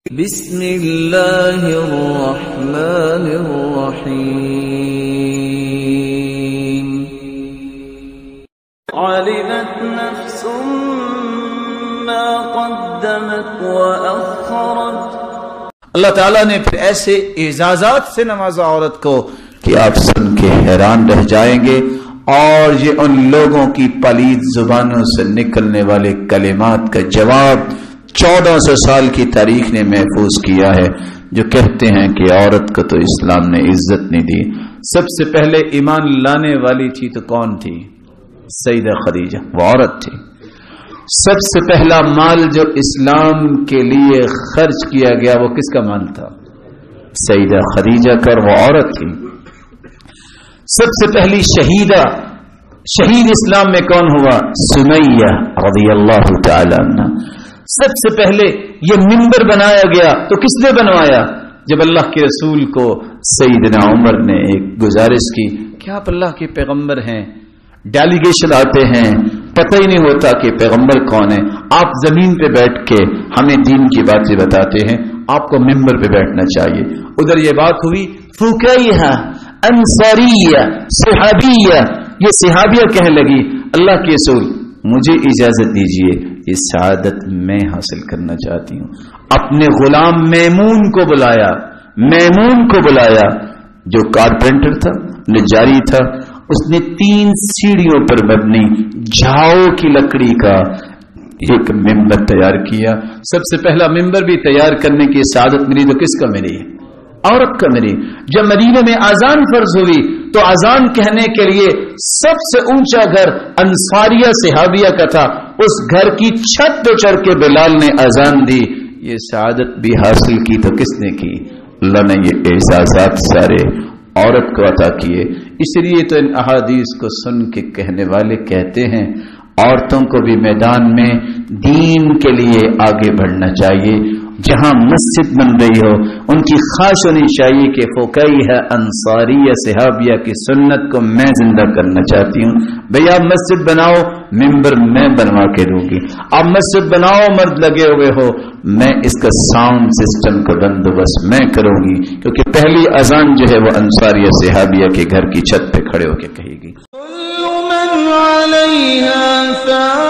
بسم اللہ الرحمن الرحیم علمت نفس ما قدمت وأخرت۔ اللہ تعالیٰ نے پھر ایسے اعزازات سے نوازا عورت کو کہ آپ سن کے حیران رہ جائیں گے، اور یہ ان لوگوں کی پلید زبانوں سے نکلنے والے کلمات کا جواب 1400 سال کی تاریخ نے محفوظ کیا ہے، جو کہتے ہیں کہ عورت کو تو اسلام نے عزت نہیں دی۔ سب سے پہلے ایمان لانے والی تھی تو کون تھی؟ سیدہ خدیجہ، وہ عورت تھی۔ سب سے پہلا مال جو اسلام کے لیے خرچ کیا گیا وہ کس کا مال تھا؟ سیدہ خدیجہ کا، وہ عورت تھی۔ سب سے پہلی شہید اسلام میں کون ہوا؟ سمیہ رضی اللہ تعالی عنہ۔ سب سے پہلے یہ منبر بنایا گیا تو کس نے بنوایا؟ جب اللہ کے رسول کو سیدنا عمر نے ایک گزارش کی کہ آپ اللہ کے پیغمبر ہیں، ڈیلیگیشن آتے ہیں، پتہ ہی نہیں ہوتا کہ پیغمبر کون ہے، آپ زمین پہ بیٹھ کے ہمیں دین کی باتیں بتاتے ہیں، آپ کو منبر پہ بیٹھنا چاہیے۔ ادھر یہ بات ہوئی، فقیہ انصاریہ صحابیہ، یہ صحابیہ کہنے لگی اللہ کے رسول مجھے اجازت دیجئے، یہ سعادت میں حاصل کرنا چاہتی ہوں۔ اپنے غلام میمون کو بلایا جو کارپینٹر تھا، نجاری تھا۔ اس نے 3 سیڑھیوں پر مبنی جھاؤ کی لکڑی کا ایک ممبر تیار کیا۔ سب سے پہلا ممبر بھی تیار کرنے کی سعادت ملی تو کس کا ملی؟ عورت کا ملی۔ جب مدینے میں اذان فرض ہوئی تو اذان کہنے کے لیے سب سے اونچا گھر انصاریہ صحابیہ کا تھا، اس گھر کی چھت پہ چڑھ کے بلال نے اذان دی۔ یہ سعادت بھی حاصل کی تو کس نے کی؟ اللہ نے یہ اعزازات سارے عورت کو عطا کیے۔ اس لیے تو ان احادیث کو سن کے کہنے والے کہتے ہیں عورتوں کو بھی میدان میں دین کے لیے آگے بڑھنا چاہیے۔ جہاں مسجد بن رہی ہو ان کی خواہش ہونی چاہیے کہ فقیہ انصاریہ صحابیہ کی سنت کو میں زندہ کرنا چاہتی ہوں۔ بھئی آپ مسجد بناؤ، ممبر میں بنوا کے دوں گی۔ آپ مسجد بناؤ، مرد لگے ہوئے ہو، میں اس کا ساؤنڈ سسٹم کا بندوبست میں کروں گی، کیونکہ پہلی اذان جو ہے وہ انصاریہ صحابیہ کے گھر کی چھت پہ کھڑے ہو کے کہے گی۔ كل من عليها فان